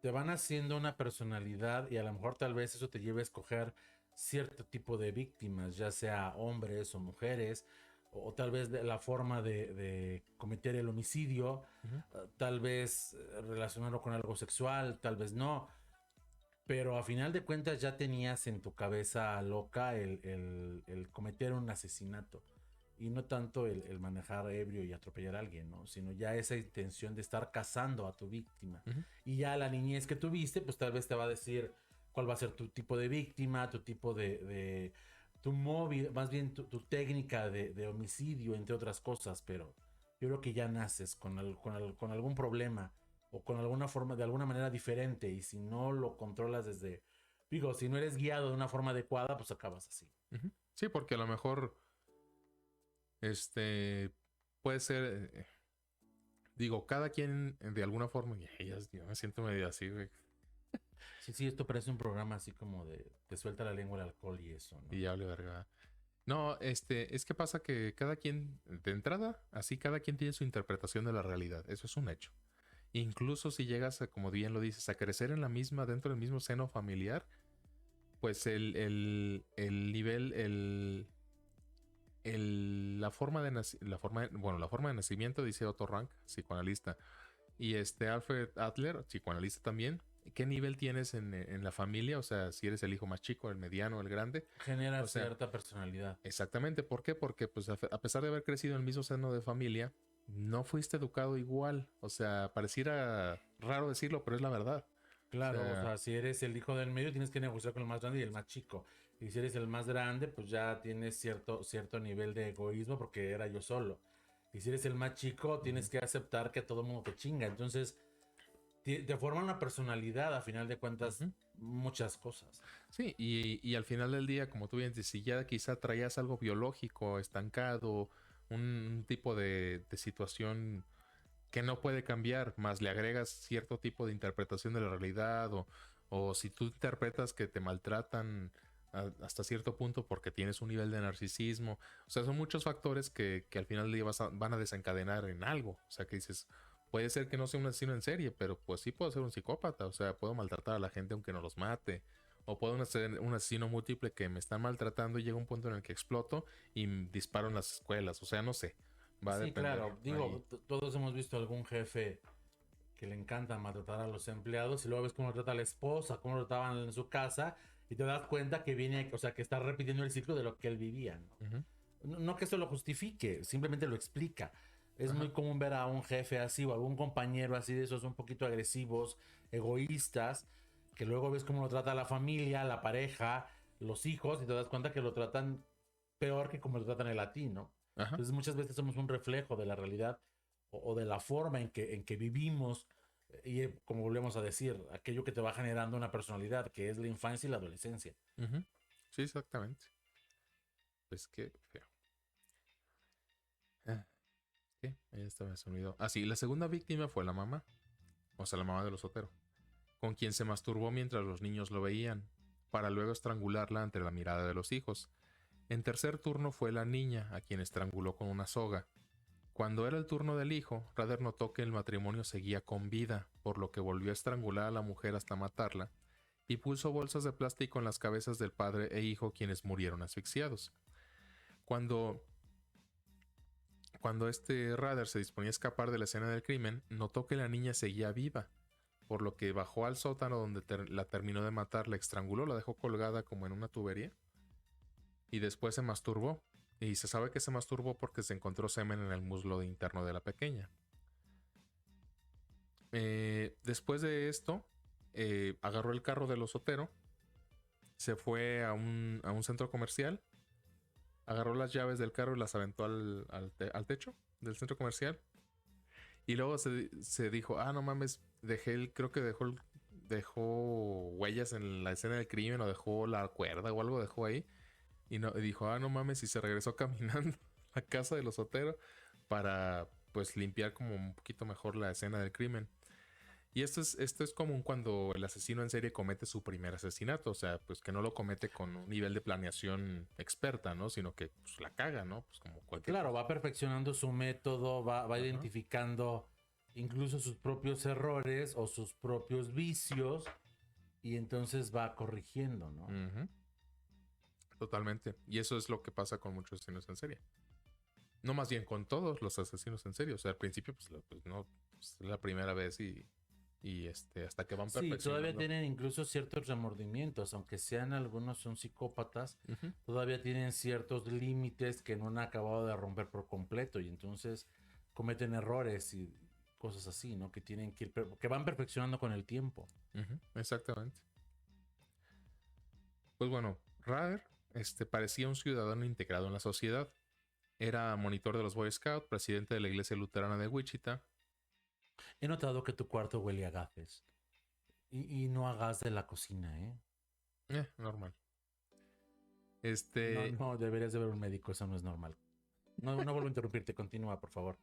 te van haciendo una personalidad y a lo mejor tal vez eso te lleve a escoger cierto tipo de víctimas, ya sea hombres o mujeres, o tal vez de la forma de cometer el homicidio, Ujú. tal vez relacionarlo con algo sexual, tal vez no. Pero a final de cuentas ya tenías en tu cabeza loca el cometer un asesinato. Y no tanto el manejar ebrio y atropellar a alguien, ¿no? Sino ya esa intención de estar cazando a tu víctima. Ujú. Y ya la niñez que tuviste, pues tal vez te va a decir cuál va a ser tu tipo de víctima, tu tipo de tu móvil, más bien tu técnica de homicidio, entre otras cosas. Pero yo creo que ya naces con algún problema o con alguna forma, de alguna manera diferente. Y si no lo controlas desde, digo, si no eres guiado de una forma adecuada, pues acabas así. Ujú. Sí, porque a lo mejor puede ser, digo, cada quien de alguna forma, yo me siento medio así, güey, Sí, sí, esto parece un programa así como de te suelta la lengua el alcohol y eso, ¿no? y ya hable verga. No, es que pasa que cada quien, de entrada, así cada quien tiene su interpretación de la realidad. Eso es un hecho. Incluso si llegas a, como bien lo dices, a crecer en la misma, dentro del mismo seno familiar, pues el nivel, la forma de la forma de nacimiento, dice Otto Rank, psicoanalista, y Alfred Adler, psicoanalista también. ¿Qué nivel tienes en la familia? O sea, si eres el hijo más chico, el mediano, el grande. Genera O sea, cierta personalidad. exactamente. ¿Por qué? Porque pues a pesar de haber crecido en el mismo seno de familia, no fuiste educado igual. O sea, pareciera raro decirlo, pero es la verdad. O Claro, o sea, sea, si eres el hijo del medio, tienes que negociar con el más grande y el más chico. Y si eres el más grande, pues ya tienes cierto nivel de egoísmo porque era yo solo. Y si eres el más chico, tienes ujú. que aceptar que todo el mundo te chinga. Entonces, te forma una personalidad, a final de cuentas, Ujú. muchas cosas. Sí, y al final del día, como tú bien dices, si ya quizá traías algo biológico, estancado, un tipo de situación que no puede cambiar, más le agregas cierto tipo de interpretación de la realidad, o si tú interpretas que te maltratan hasta cierto punto porque tienes un nivel de narcisismo. O sea, son muchos factores que al final del día van a desencadenar en algo. O sea, que dices, puede ser que no sea un asesino en serie, pero pues sí puedo ser un psicópata. O sea, puedo maltratar a la gente aunque no los mate. O puedo ser un asesino múltiple que me están maltratando y llega un punto en el que exploto y disparo en las escuelas. O sea, no sé. Va a Sí, depender claro. ahí. Digo, todos hemos visto algún jefe que le encanta maltratar a los empleados y luego ves cómo trata a la esposa, cómo lo trataban en su casa y te das cuenta que viene, o sea, que está repitiendo el ciclo de lo que él vivía, ¿no? Ujú. No que eso lo justifique, simplemente lo explica. Es muy Ajá. común ver a un jefe así o algún compañero así de esos un poquito agresivos, egoístas, que luego ves cómo lo trata la familia, la pareja, los hijos y te das cuenta que lo tratan peor que como lo tratan el latino. Ajá. Entonces muchas veces somos un reflejo de la realidad o de la forma en que vivimos y como volvemos a decir, aquello que te va generando una personalidad, que es la infancia y la adolescencia. Ujú. Sí, exactamente. Pues qué feo. Ah, ¿qué? Ahí estaba, se me olvidó. Ah, sí, la segunda víctima fue la mamá. O sea, la mamá de los Otero. Con quien se masturbó mientras los niños lo veían, para luego estrangularla ante la mirada de los hijos. En tercer turno fue la niña, a quien estranguló con una soga. Cuando era el turno del hijo, Rader notó que el matrimonio seguía con vida, por lo que volvió a estrangular a la mujer hasta matarla, y puso bolsas de plástico en las cabezas del padre e hijo, quienes murieron asfixiados. Cuando Rader se disponía a escapar de la escena del crimen, notó que la niña seguía viva, por lo que bajó al sótano donde la terminó de matar, la estranguló, la dejó colgada como en una tubería y después se masturbó. Y se sabe que se masturbó porque se encontró semen en el muslo interno de la pequeña. Después de esto, agarró el carro del osotero, se fue a un centro comercial, agarró las llaves del carro y las aventó al techo del centro comercial. Y luego se dijo, no mames, creo que dejó huellas en la escena del crimen o dejó la cuerda o algo dejó ahí. Y dijo, no mames, y se regresó caminando a casa del osotero para pues limpiar como un poquito mejor la escena del crimen. Y esto es común cuando el asesino en serie comete su primer asesinato, o sea, pues que no lo comete con un nivel de planeación experta, ¿no? Sino que pues, la caga, ¿no? Pues como cualquier Claro, cosa. va perfeccionando su método, va Ajá. identificando incluso sus propios errores o sus propios vicios y entonces va corrigiendo, ¿no? Ujú. Totalmente. Y eso es lo que pasa con muchos asesinos en serie. No, más bien con todos los asesinos en serie. O sea, al principio, pues no, pues, es la primera vez y hasta que van Sí, todavía perfeccionando. tienen incluso ciertos remordimientos, aunque sean algunos son psicópatas, Ujú. todavía tienen ciertos límites que no han acabado de romper por completo y entonces cometen errores y cosas así, ¿no? Que tienen que ir, que van perfeccionando con el tiempo. Ujú, exactamente. Pues bueno, Rader parecía un ciudadano integrado en la sociedad. Era monitor de los Boy Scouts, presidente de la iglesia luterana de Wichita. He notado que tu cuarto huele a gafes y no a gas de la cocina, ¿eh? Normal. No, deberías de ver un médico, eso no es normal. No vuelvo a interrumpirte, continúa, por favor.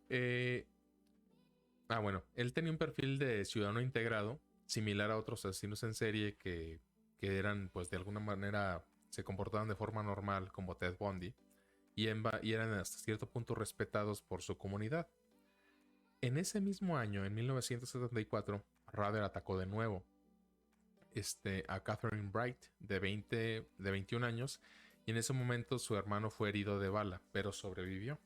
eh, bueno, él tenía un perfil de ciudadano integrado, similar a otros asesinos en serie que eran, pues de alguna manera, se comportaban de forma normal, como Ted Bundy, y eran hasta cierto punto respetados por su comunidad. En ese mismo año, en 1974, Rader atacó de nuevo a Catherine Bright, de 21 años, y en ese momento su hermano fue herido de bala, pero sobrevivió.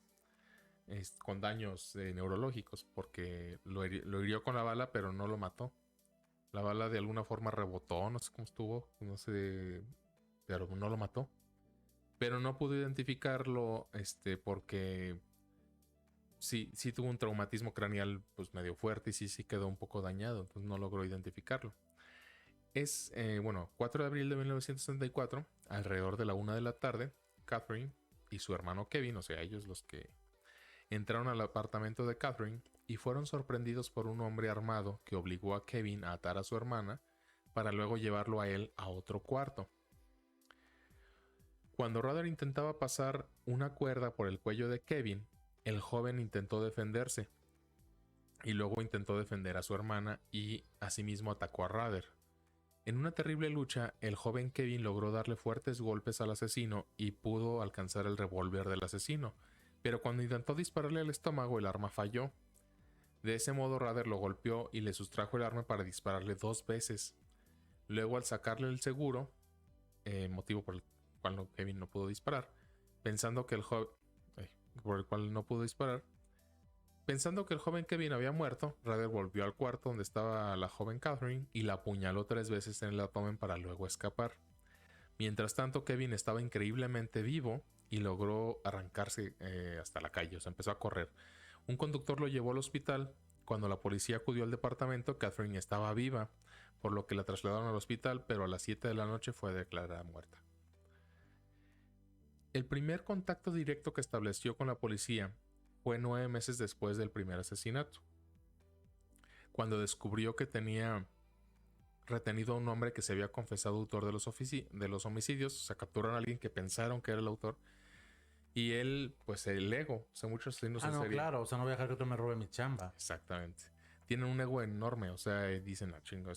Con daños neurológicos, porque lo hirió con la bala, pero no lo mató. La bala de alguna forma rebotó, no sé cómo estuvo, no sé, pero no lo mató. Pero no pudo identificarlo, porque sí tuvo un traumatismo craneal pues medio fuerte y sí quedó un poco dañado, entonces no logró identificarlo. 4 de abril de 1964, alrededor de la 1 de la tarde, Catherine y su hermano Kevin, o sea, ellos los que entraron al apartamento de Catherine y fueron sorprendidos por un hombre armado que obligó a Kevin a atar a su hermana para luego llevarlo a él a otro cuarto. Cuando Rader intentaba pasar una cuerda por el cuello de Kevin, el joven intentó defenderse y luego intentó defender a su hermana y asimismo atacó a Rader. En una terrible lucha, el joven Kevin logró darle fuertes golpes al asesino y pudo alcanzar el revólver del asesino, pero cuando intentó dispararle al estómago el arma falló. De ese modo Rader lo golpeó y le sustrajo el arma para dispararle 2 veces. Luego, al sacarle el seguro, motivo por el cual Kevin no pudo disparar, pensando que el joven Kevin había muerto, Rader volvió al cuarto donde estaba la joven Catherine y la apuñaló 3 veces en el abdomen para luego escapar. Mientras tanto, Kevin estaba increíblemente vivo y logró arrancarse hasta la calle, o sea, empezó a correr. Un conductor lo llevó al hospital. Cuando la policía acudió al departamento, Catherine estaba viva, por lo que la trasladaron al hospital, pero a las 7 de la noche fue declarada muerta. El primer contacto directo que estableció con la policía fue 9 meses después del primer asesinato, cuando descubrió que tenía retenido a un hombre que se había confesado autor de los homicidios. O sea, capturaron a alguien que pensaron que era el autor. Y él, pues el ego, o sea, muchos asesinos en serie. Claro, o sea, no voy a dejar que otro me robe mi chamba. Exactamente. Tienen un ego enorme, o sea, dicen, chingo,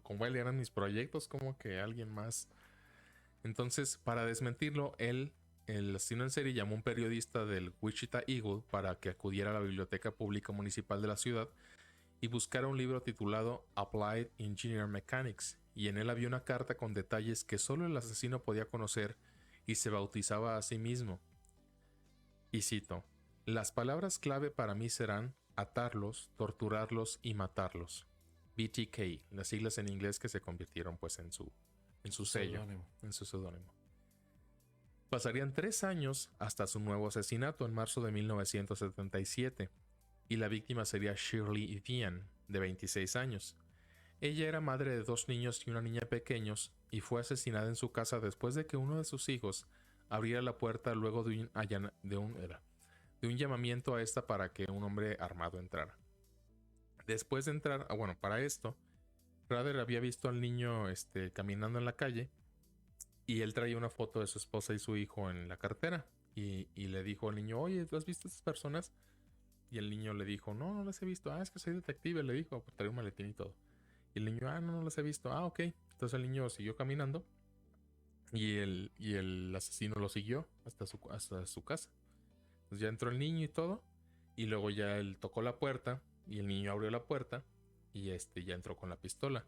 como él eran mis proyectos, como que alguien más. Entonces, para desmentirlo, el asesino en serie llamó a un periodista del Wichita Eagle para que acudiera a la biblioteca pública municipal de la ciudad y buscara un libro titulado Applied Engineer Mechanics, y en él había una carta con detalles que solo el asesino podía conocer y se bautizaba a sí mismo. Y cito: las palabras clave para mí serán atarlos, torturarlos y matarlos. BTK, las siglas en inglés que se convirtieron pues en su sello, Seudónimo. en su seudónimo. Pasarían 3 años hasta su nuevo asesinato en marzo de 1977, y la víctima sería Shirley Vian, de 26 años. Ella era madre de 2 niños y una niña pequeños y fue asesinada en su casa después de que uno de sus hijos abriera la puerta luego de un llamamiento a esta para que un hombre armado entrara. Después de entrar, para esto, Rader había visto al niño caminando en la calle y él traía una foto de su esposa y su hijo en la cartera. y le dijo al niño, oye, ¿tú has visto a estas personas? Y el niño le dijo, no, no las he visto. Ah, es que soy detective, le dijo, trae un maletín y todo. Y el niño, no, no las he visto. Ah, ok. Entonces el niño siguió caminando y el asesino lo siguió hasta su casa. Entonces ya entró el niño y todo. Y luego ya él tocó la puerta y el niño abrió la puerta y ya entró con la pistola.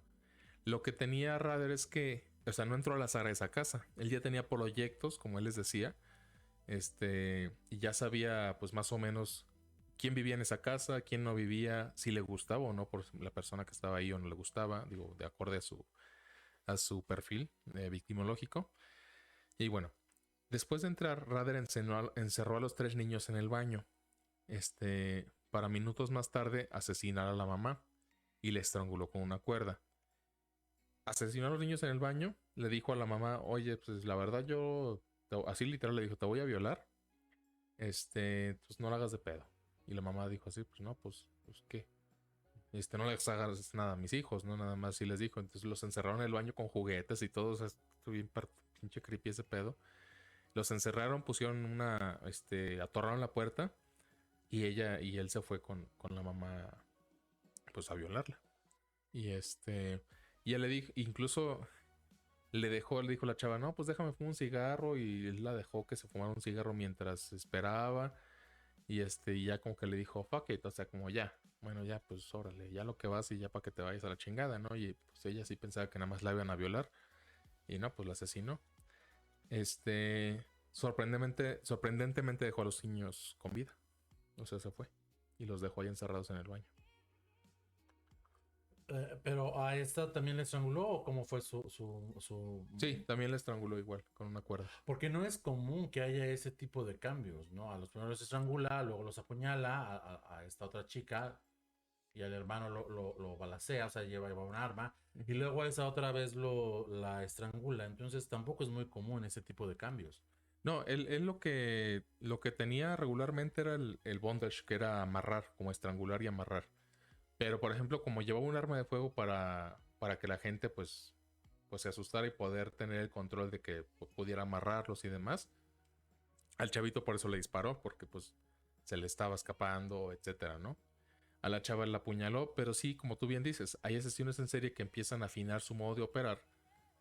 Lo que tenía Rader es que, o sea, no entró al azar a esa casa. Él ya tenía proyectos, como él les decía. Y ya sabía, pues más o menos quién vivía en esa casa, quién no vivía, si le gustaba o no por la persona que estaba ahí o no le gustaba, digo, de acorde a su perfil victimológico. Y bueno, después de entrar, Rader encerró a los 3 niños en el baño. Para minutos más tarde asesinar a la mamá y le estranguló con una cuerda. Asesinó a los niños en el baño, le dijo a la mamá, oye, pues la verdad así literal le dijo, te voy a violar, pues no la hagas de pedo. Y la mamá dijo así, pues no, pues qué. No les hagas nada a mis hijos, ¿no? Nada más sí les dijo. Entonces los encerraron en el baño con juguetes y todo, o sea, estuvo bien pinche creepy ese pedo. Los encerraron, pusieron atorraron la puerta y él se fue con la mamá, pues a violarla. Y y él le dijo, incluso le dijo a la chava, no, pues déjame fumar un cigarro. Y él la dejó que se fumara un cigarro mientras esperaba. Y ya como que le dijo, fuck it, o sea, como ya, bueno, ya, pues órale, ya lo que vas y ya para que te vayas a la chingada, ¿no? Y pues ella sí pensaba que nada más la iban a violar. Y no, pues la asesinó. Sorprendentemente dejó a los niños con vida. O sea, se fue. Y los dejó ahí encerrados en el baño. Pero a esta también le estranguló, ¿o cómo fue su... Sí, también la estranguló igual, con una cuerda. Porque no es común que haya ese tipo de cambios, ¿no? A los primeros los estrangula, luego los apuñala a esta otra chica y al hermano lo balacea, o sea, lleva un arma, y luego a esa otra vez la estrangula. Entonces tampoco es muy común ese tipo de cambios. No, él lo que tenía regularmente era el bondage, que era amarrar, como estrangular y amarrar. Pero, por ejemplo, como llevaba un arma de fuego para que la gente, pues se asustara y poder tener el control de que pudiera amarrarlos y demás, al chavito por eso le disparó, porque pues se le estaba escapando, etcétera, ¿no? A la chava la apuñaló, pero sí, como tú bien dices, hay asesinos en serie que empiezan a afinar su modo de operar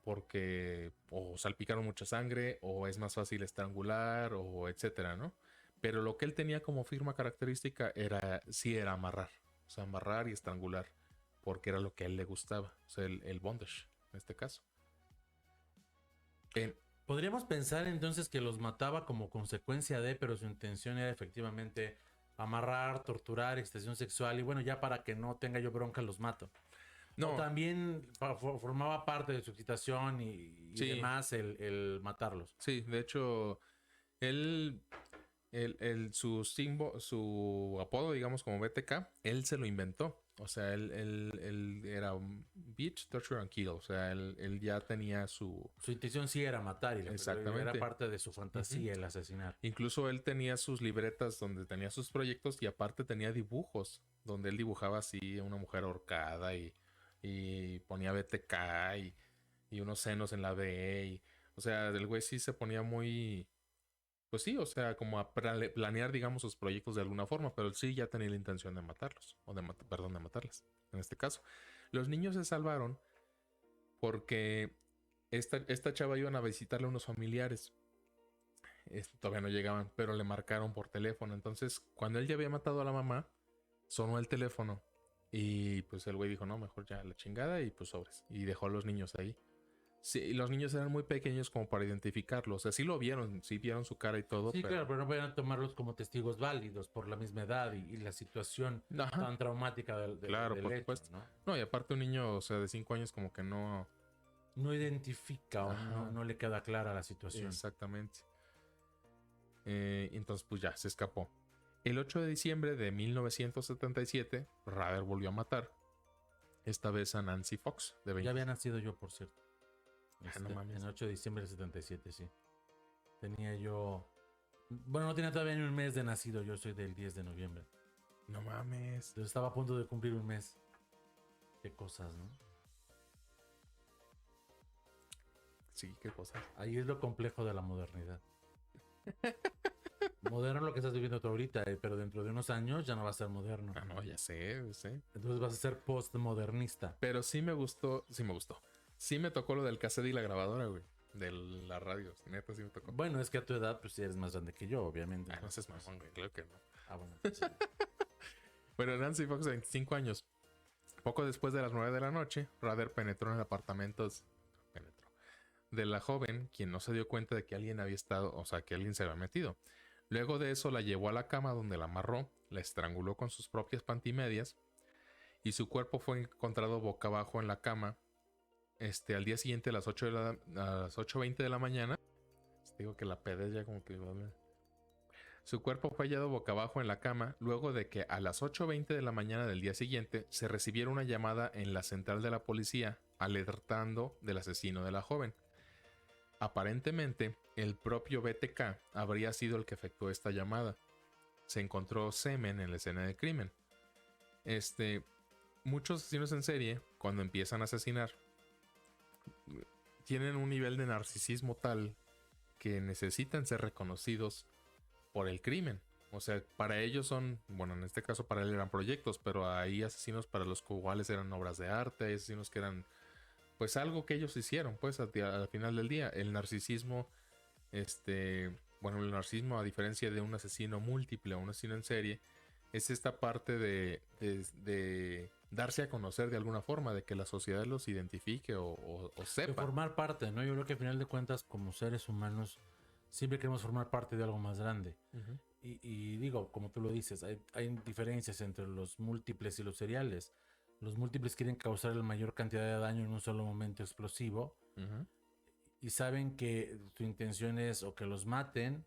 porque o salpicaron mucha sangre o es más fácil estrangular o etcétera, ¿no? Pero lo que él tenía como firma característica sí era amarrar, o sea, amarrar y estrangular, porque era lo que a él le gustaba, o sea, el bondage en este caso. Podríamos pensar entonces que los mataba como consecuencia de, pero su intención era efectivamente amarrar, torturar, extensión sexual, y bueno, ya para que no tenga yo bronca los mato. No, O también formaba parte de su excitación y sí, demás el matarlos. sí, de hecho, él, su apodo, digamos, como BTK, él se lo inventó. O sea, él era un Bitch, Torture and Kill. O sea, él ya tenía su... Su intención sí era matar y Exactamente. era parte de su fantasía el asesinar. Incluso él tenía sus libretas donde tenía sus proyectos y aparte tenía dibujos donde él dibujaba así una mujer ahorcada y ponía BTK y unos senos en la B. O sea, el güey sí se ponía muy... Pues sí, o sea, como a planear, digamos, sus proyectos de alguna forma, pero él sí ya tenía la intención de matarlos, o de matarlas, en este caso. Los niños se salvaron porque esta chava iban a visitarle a unos familiares. Todavía no llegaban, pero le marcaron por teléfono. Entonces, cuando él ya había matado a la mamá, sonó el teléfono y pues el güey dijo, no, mejor ya la chingada y pues sobres. Y dejó a los niños ahí. Sí, los niños eran muy pequeños como para identificarlos. O sea, sí lo vieron, sí vieron su cara y todo. Sí, claro, pero no podían tomarlos como testigos válidos por la misma edad y la situación tan traumática claro, del por hecho, supuesto. ¿no? No, y aparte un niño, o sea, de 5 años como que no... No identifica o no le queda clara la situación. Exactamente. Entonces, pues ya, se escapó. El 8 de diciembre de 1977, Rader volvió a matar. Esta vez a Nancy Fox, de 20. Ya había nacido yo, por cierto. No mames. En 8 de diciembre del 77, sí. Tenía yo... Bueno, no tenía todavía ni un mes de nacido. Yo soy del 10 de noviembre. No mames. Entonces estaba a punto de cumplir un mes. Qué cosas, ¿no? Sí, qué cosas. Ahí es lo complejo de la modernidad. Moderno lo que estás viviendo tú ahorita, pero dentro de unos años ya no va a ser moderno. Ah, no, ya sé. Entonces vas a ser postmodernista. Pero sí me gustó. Sí me tocó lo del cassette y la grabadora, güey. De la radio. Neta, sí me tocó. Bueno, es que a tu edad, pues sí eres más grande que yo, obviamente. Ah, no seas mamón, güey. Claro que no. Ah, bueno. Pues, sí. Bueno, Nancy Fox, de 25 años. Poco después de las 9 de la noche, Rather penetró en el apartamento de la joven, quien no se dio cuenta de que alguien había estado, o sea, que alguien se había metido. Luego de eso la llevó a la cama donde la amarró, la estranguló con sus propias pantimedias y su cuerpo fue encontrado boca abajo en la cama. Al día siguiente a las 8:20 de la mañana. Digo que la pedé ya como que... Su cuerpo fue hallado boca abajo en la cama luego de que a las 8:20 de la mañana del día siguiente se recibiera una llamada en la central de la policía alertando del asesino de la joven. Aparentemente, el propio BTK habría sido el que efectuó esta llamada. Se encontró semen en la escena del crimen. Muchos asesinos en serie, cuando empiezan a asesinar, tienen un nivel de narcisismo tal que necesitan ser reconocidos por el crimen. O sea, para ellos son, bueno, en este caso para él eran proyectos, pero hay asesinos para los cuales eran obras de arte, hay asesinos que eran, pues algo que ellos hicieron, pues al final del día. El narcisismo, bueno, el narcisismo, a diferencia de un asesino múltiple o un asesino en serie, es esta parte de darse a conocer de alguna forma, de que la sociedad los identifique o De sepa. formar parte, ¿no? Yo creo que al final de cuentas, como seres humanos, siempre queremos formar parte de algo más grande. Uh-huh. Y digo, como tú lo dices, hay diferencias entre los múltiples y los seriales. Los múltiples quieren causar la mayor cantidad de daño en un solo momento explosivo. Uh-huh. Y saben que su intención es o que los maten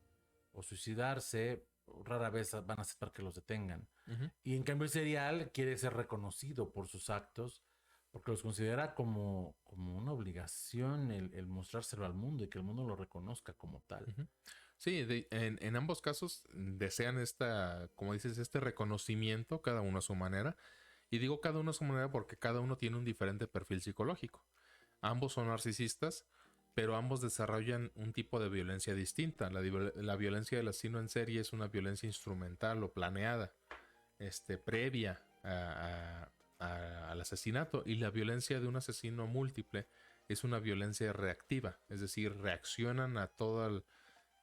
o suicidarse. Rara vez van a aceptar que los detengan. Uh-huh. Y en cambio el serial quiere ser reconocido por sus actos, porque los considera como una obligación el mostrárselo al mundo y que el mundo lo reconozca como tal. Uh-huh. Sí, en ambos casos desean como dices, este reconocimiento, cada uno a su manera. Y digo cada uno a su manera porque cada uno tiene un diferente perfil psicológico. Ambos son narcisistas, pero ambos desarrollan un tipo de violencia distinta. La violencia del asesino en serie es una violencia instrumental o planeada, previa al asesinato, y la violencia de un asesino múltiple es una violencia reactiva, es decir, reaccionan a todo el...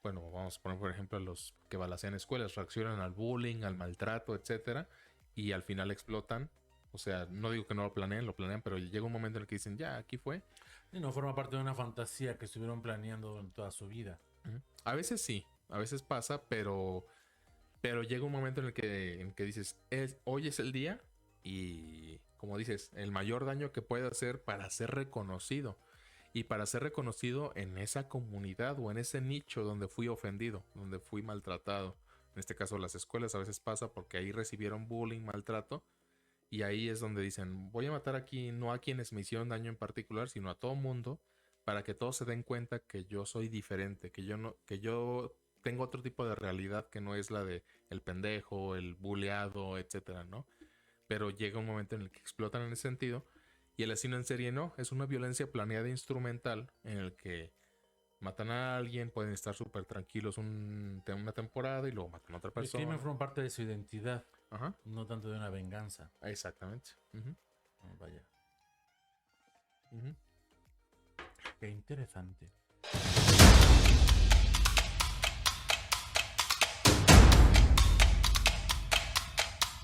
Bueno, vamos a poner por ejemplo a los que balacean escuelas, reaccionan al bullying, al maltrato, etcétera, y al final explotan. O sea, no digo que no lo planean, pero llega un momento en el que dicen, ya, aquí fue. Y no forma parte de una fantasía que estuvieron planeando en toda su vida. Uh-huh. A veces sí, a veces pasa, pero llega un momento en el que dices, hoy es el día, y como dices, el mayor daño que puede hacer para ser reconocido. Y para ser reconocido en esa comunidad o en ese nicho donde fui ofendido, donde fui maltratado. En este caso las escuelas a veces pasa porque ahí recibieron bullying, maltrato. Y ahí es donde dicen, voy a matar aquí no a quienes me hicieron daño en particular, sino a todo mundo, para que todos se den cuenta que yo soy diferente, que yo tengo otro tipo de realidad que no es la de el pendejo, el bulleado, etcétera, ¿no? Pero llega un momento en el que explotan en ese sentido. Y el asesino en serie no, es una violencia planeada e instrumental en el que matan a alguien, pueden estar súper tranquilos una temporada y luego matan a otra El persona. crimen forma parte de su identidad, Ajá. no tanto de una venganza. Exactamente. Uh-huh. Oh, vaya. Uh-huh. Qué interesante.